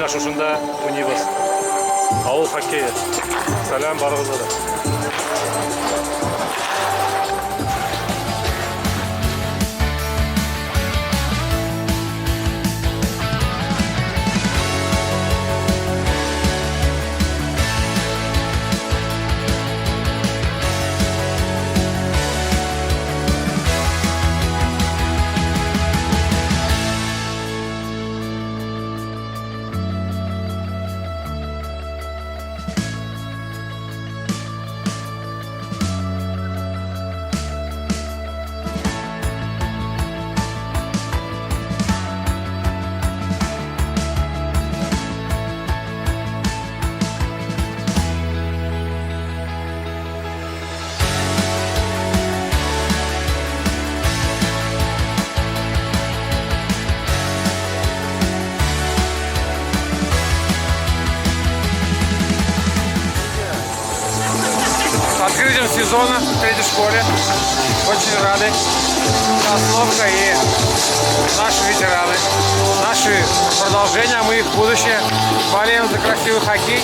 Мына шушында уйнайбыз. Ауыл хоккейі. Сәлем барығызға да. Открытием сезона в третьей школе. Очень рады. Основка и наши ветераны. Наши продолжения, мы их будущее. Болеем за красивый хоккей.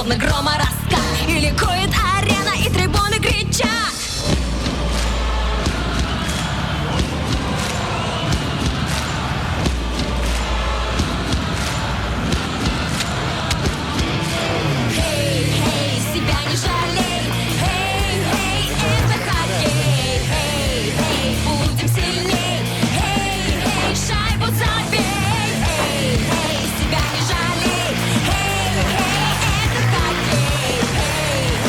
словно грома раскат. И ликует арена, и трибуны кричат. Эй, себя не жалей. Эй, это хоккей. Эй, будем сильней. Эй, шайбу забей. Эй, себя не жалей. Эй, это хоккей.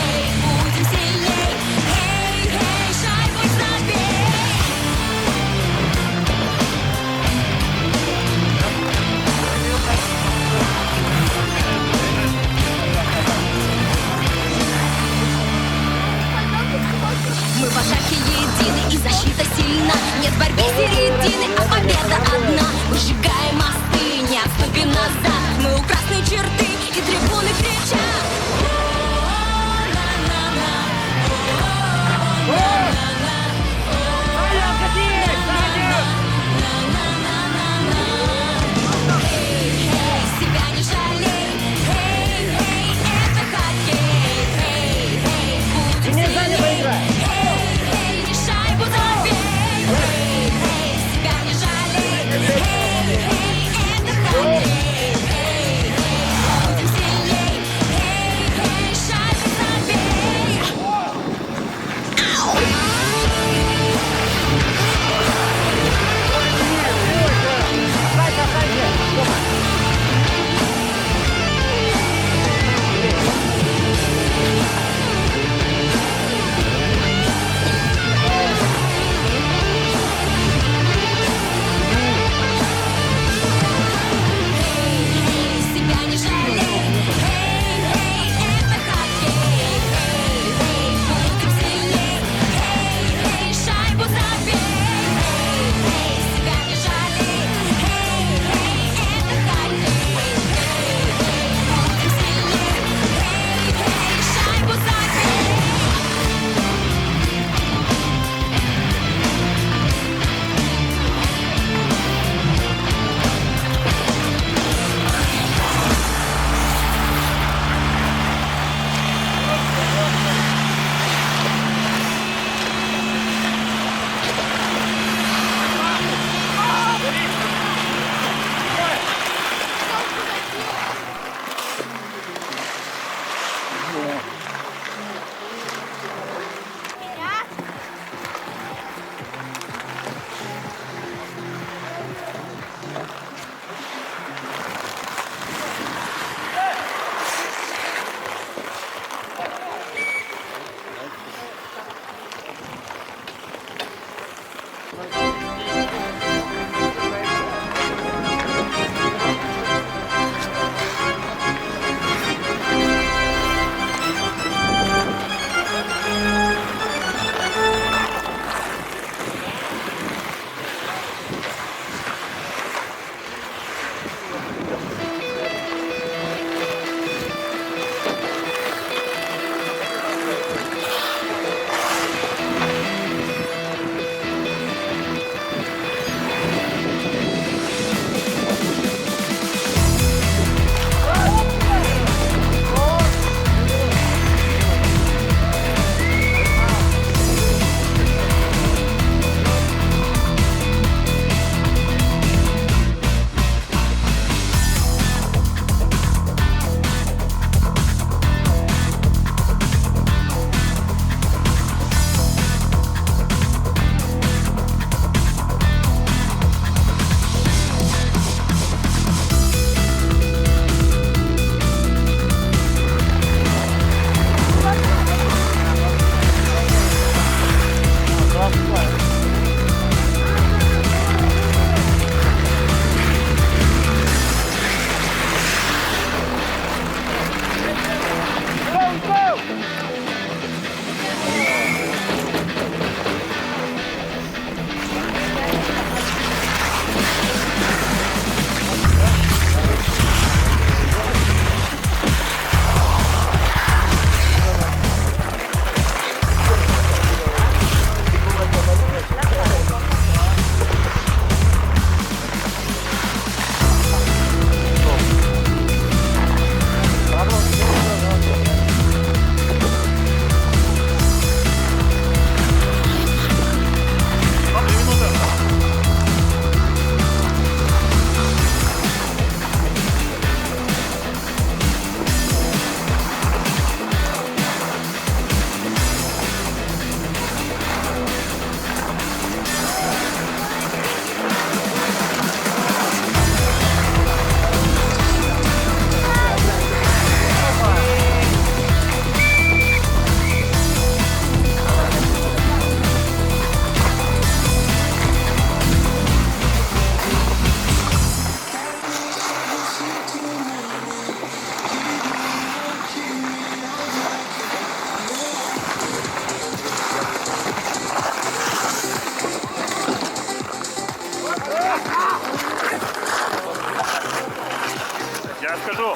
Эй, будем сильней. Эй, шайбу забей. Мы в атаке едины и защита сильна. Нет борьбы середины, а победа одна. Выжигаем мосты, не отступим назад. Мы у красной черты, и трибуны кричат. Себя не жалей. Эй, это хоккей. Эй, будем сильней. Эй, шайбу забей. Эй, себя не жалей. Эй, это хоккей. Я скажу.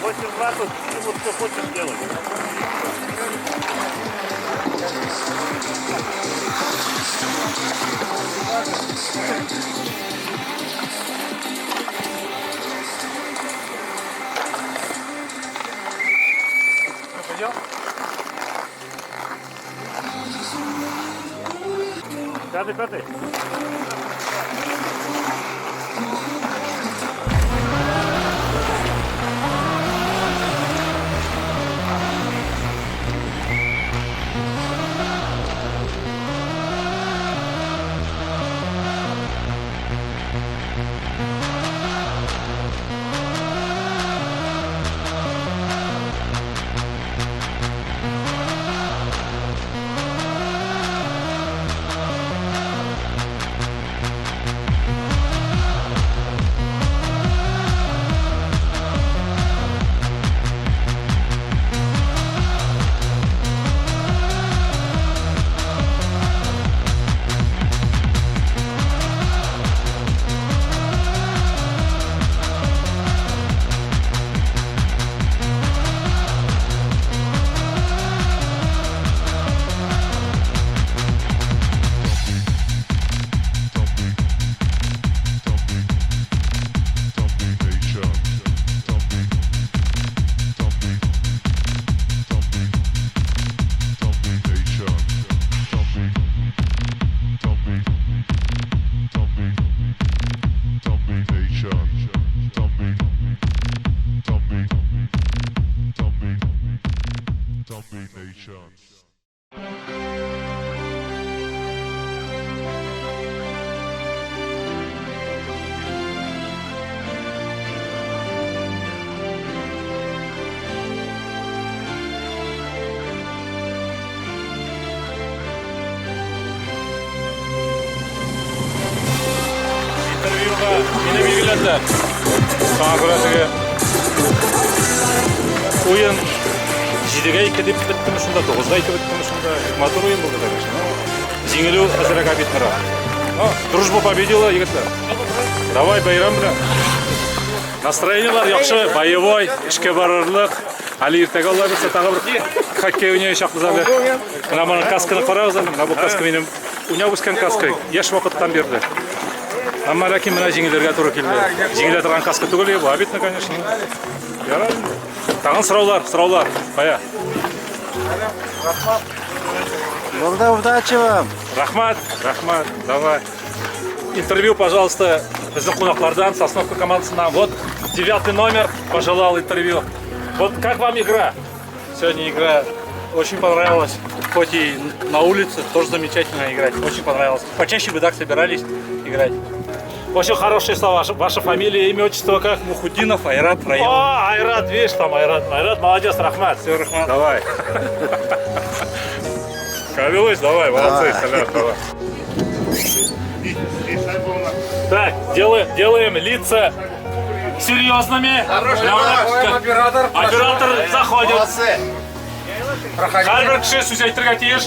Восемь градусов, вот что хочешь делать. Пойдем? Пятый. Meni belgiladi. Sağ O'yin 7ga 2 deb bitdimi shunda, 9ga 2 bitdimi shunda. Motor o'yin bo'ldi, конечно. Жеңілу azrak обидныйroq. Дружба победила, yigitlar. Давай bayram bilan. Настроениялар яхшы, боевой, ishga borarlik. Hali ertaga Alloh bersa tag'in bir xokkey o'ynayashaqmiz hali. Mana buni kaskini qaraymiz hali. Bu kaska mening o'ynab o'sgan kaska. Yosh vaqtdan berdi. Ammo lekin mana jinglarga to'g'ri keldi. Jinglar turgan kaska tugul bu, обидно, конечно. Yaradi. Tag'in so'rovlar. Qo'ya. Тогда удачи вам. Рахмат. Давай. Интервью, пожалуйста, біздің қонақтардан, Сосновка командасынан. Вот 9 номер пожелал интервью. Вот как вам игра? Сегодня игра очень понравилась. Хоть и на улице, тоже замечательно играть. Очень понравилось. Почаще бы так собирались играть. Очень хорошие слова. Ваша фамилия, имя, отчество как? Мухуддинов, Айрат, район. О, Айрат, видишь там Айрат. Айрат, молодец, Рахмат. Все, Рахмат. Давай. Кавилось, давай, молодцы, Салят, давай. Так, делаем лица серьезными. Оператор заходит. Har bir kishi so'z aytirga tegish.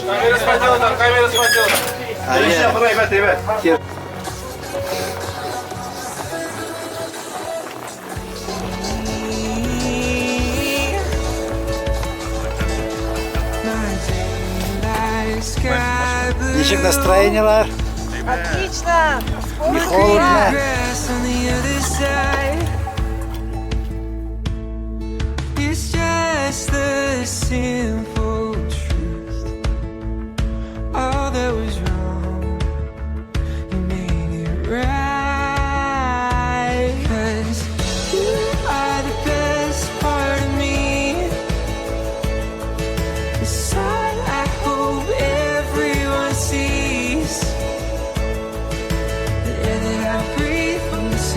Kamera смотрел. Ничек настроениялар? Отлично! Не холодно? It's just the simple truth. All that was wrong, you made it right. 'Cause you are the best part of me. The side I hope everyone sees. The air that I breathe from this